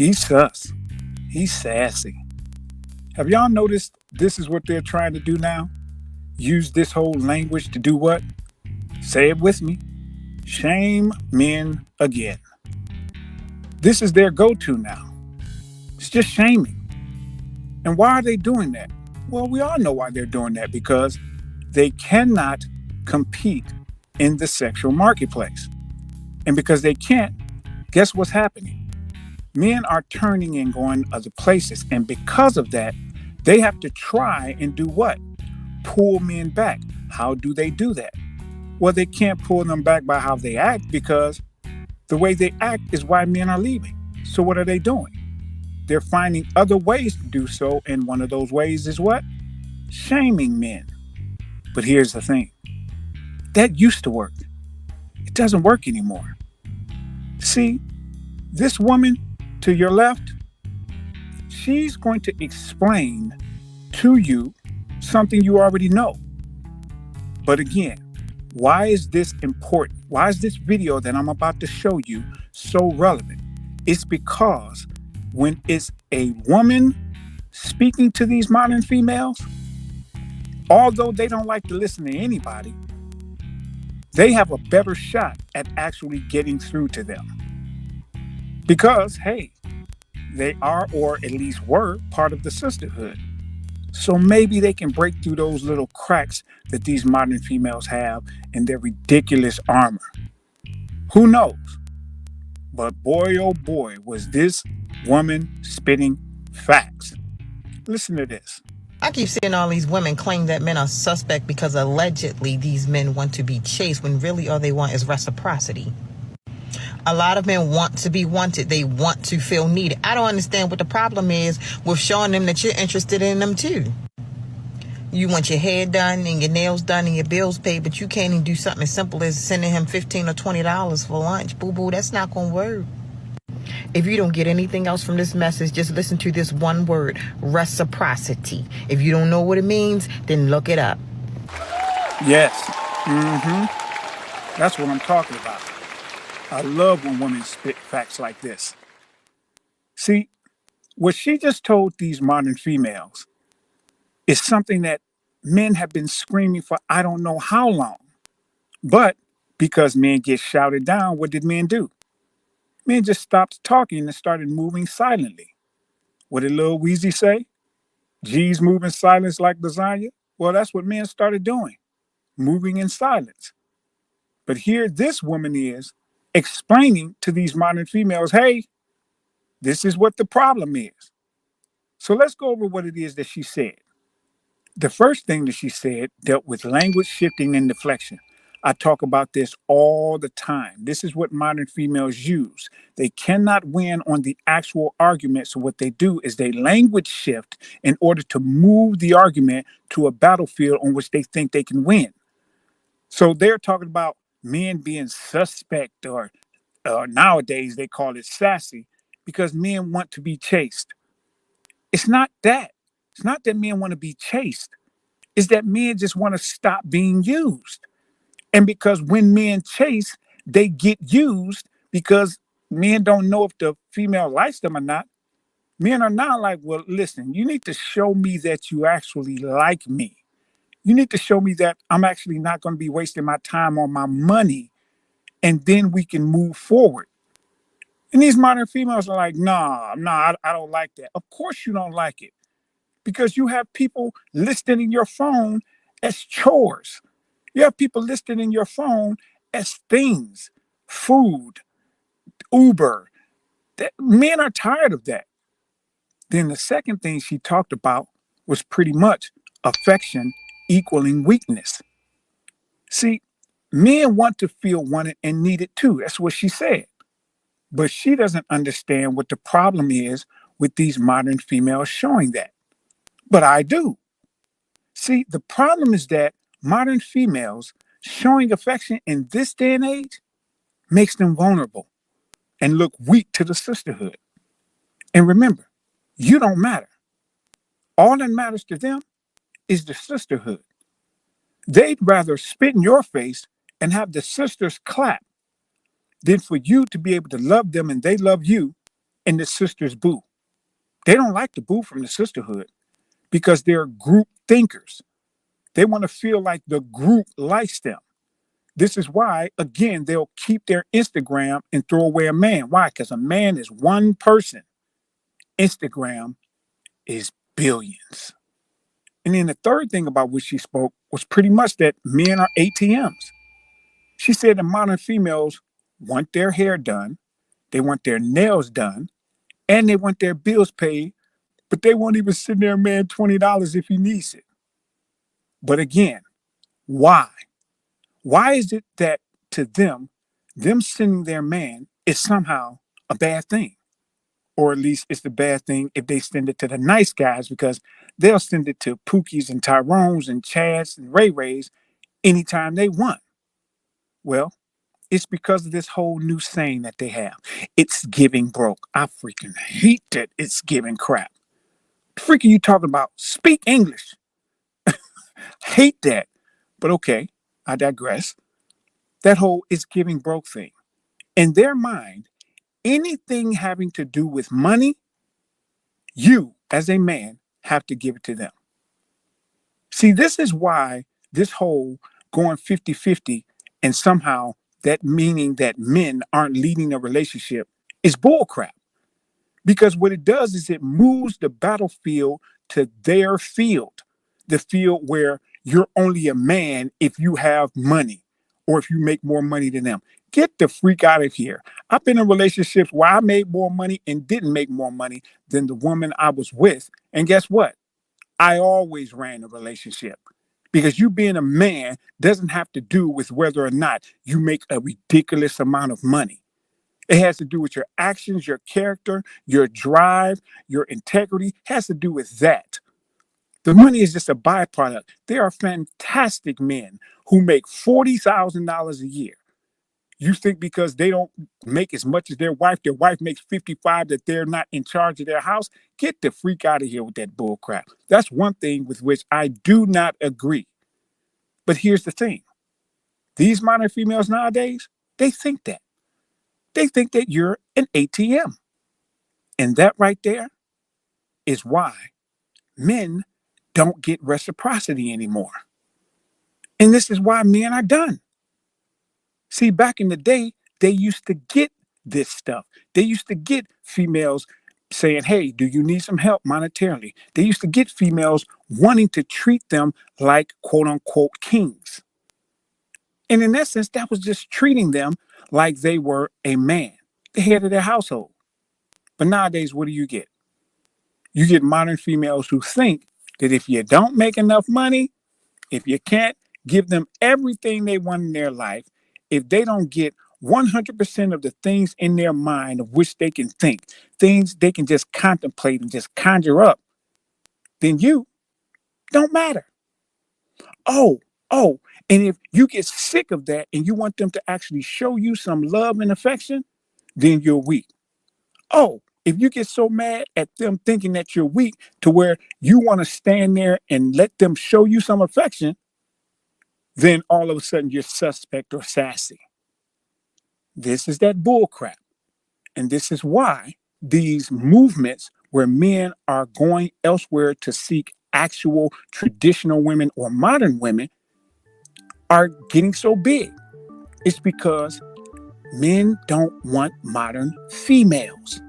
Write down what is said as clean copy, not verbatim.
He's sus. He's sassy. Have y'all noticed this is what they're trying to do now? Use this whole language to do what? Say it with me. Shame men again. This is their go to now. It's just shaming. And why are they doing that? Well, we all know why they're doing that because they cannot compete in the sexual marketplace. And because they can't, guess what's happening? Men are turning and going other places. And because of that, they have to try and do what? Pull men back. How do they do that? Well, they can't pull them back by how they act because the way they act is why men are leaving. So what are they doing? They're finding other ways to do so. And one of those ways is what? Shaming men. But here's the thing. That used to work. It doesn't work anymore. See, this woman to your left, she's going to explain to you something you already know. But again, why is this important? Why is this video that I'm about to show you so relevant? It's because when it's a woman speaking to these modern females, although they don't like to listen to anybody, they have a better shot at actually getting through to them. Because, hey, they are, or at least were, part of the sisterhood. So maybe they can break through those little cracks that these modern females have in their ridiculous armor. Who knows? But boy, oh boy, was this woman spitting facts. Listen to this. I keep seeing all these women claim that men are suspect because allegedly these men want to be chased when really all they want is reciprocity. A lot of men want to be wanted. They want to feel needed. I don't understand what the problem is with showing them that you're interested in them too. You want your hair done and your nails done and your bills paid, but you can't even do something as simple as sending him $15 or $20 for lunch. Boo-boo, that's not going to work. If you don't get anything else from this message, just listen to this one word, reciprocity. If you don't know what it means, then look it up. Yes. That's what I'm talking about. I love when women spit facts like this. See, what she just told these modern females is something that men have been screaming for I don't know how long. But because men get shouted down, what did men do? Men just stopped talking and started moving silently. What did Lil Weezy say? G's move in silence like lasagna? Well, that's what men started doing, moving in silence. But here this woman is explaining to these modern females, hey, this is what the problem is. So let's go over what it is that she said. The first thing that she said dealt with language shifting and deflection. I talk about this all the time. This is what modern females use. They cannot win on the actual argument. So what they do is they language shift in order to move the argument to a battlefield on which they think they can win. So they're talking about men being suspect or nowadays they call it sassy because men want to be chased. It's not that. It's not that men want to be chased. It's that men just want to stop being used. And because when men chase, they get used because men don't know if the female likes them or not. Men are now like, well, listen, you need to show me that you actually like me. You need to show me that I'm actually not going to be wasting my time on my money. And then we can move forward. And these modern females are like, nah, I don't like that. Of course you don't like it. Because you have people listed in your phone as chores. You have people listed in your phone as things, food, Uber. Men are tired of that. Then the second thing she talked about was pretty much affection equaling weakness. See, men want to feel wanted and needed too. That's what she said. But she doesn't understand what the problem is with these modern females showing that. But I do. See, the problem is that modern females showing affection in this day and age makes them vulnerable and look weak to the sisterhood. And remember, you don't matter. All that matters to them is the sisterhood. They'd rather spit in your face and have the sisters clap than for you to be able to love them and they love you and the sister's boo. They don't like the boo from the sisterhood because they're group thinkers. They want to feel like the group likes them. This is why, again, they'll keep their Instagram and throw away a man. Why? Because a man is one person. Instagram is billions. And then the third thing about which she spoke was pretty much that men are ATMs. She said that modern females want their hair done, they want their nails done, and they want their bills paid, but they won't even send their man $20 if he needs it. But again, why? Why is it that to them sending their man is somehow a bad thing? Or at least it's the bad thing if they send it to the nice guys because they'll send it to Pookies and Tyrones and Chads and Ray Rays anytime they want. Well, it's because of this whole new saying that they have. It's giving broke. I freaking hate that it's giving crap. Freaking you talking about? Speak English. Hate that. But okay, I digress. That whole it's giving broke thing. In their mind, anything having to do with money, you as a man have to give it to them. See, this is why this whole going 50-50 and somehow that meaning that men aren't leading a relationship is bullcrap. Because what it does is it moves the battlefield to their field, the field where you're only a man if you have money or if you make more money than them. Get the freak out of here. I've been in relationships where I made more money and didn't make more money than the woman I was with. And guess what? I always ran a relationship because you being a man doesn't have to do with whether or not you make a ridiculous amount of money. It has to do with your actions, your character, your drive, your integrity. It has to do with that. The money is just a byproduct. There are fantastic men who make $40,000 a year. You think because they don't make as much as their wife makes 55, that they're not in charge of their house? Get the freak out of here with that bull crap. That's one thing with which I do not agree. But here's the thing. These modern females nowadays, they think that. They think that you're an ATM. And that right there is why men don't get reciprocity anymore. And this is why men are done. See, back in the day, they used to get this stuff. They used to get females saying, hey, do you need some help monetarily? They used to get females wanting to treat them like quote unquote kings. And in essence, that was just treating them like they were a man, the head of their household. But nowadays, what do you get? You get modern females who think that if you don't make enough money, if you can't give them everything they want in their life, if they don't get 100% of the things in their mind of which they can think, things they can just contemplate and just conjure up, then you don't matter. Oh, and if you get sick of that and you want them to actually show you some love and affection, then you're weak. Oh, if you get so mad at them thinking that you're weak to where you want to stand there and let them show you some affection, then all of a sudden you're suspect or sassy. This is that bull crap. And this is why these movements where men are going elsewhere to seek actual traditional women or modern women are getting so big. It's because men don't want modern females.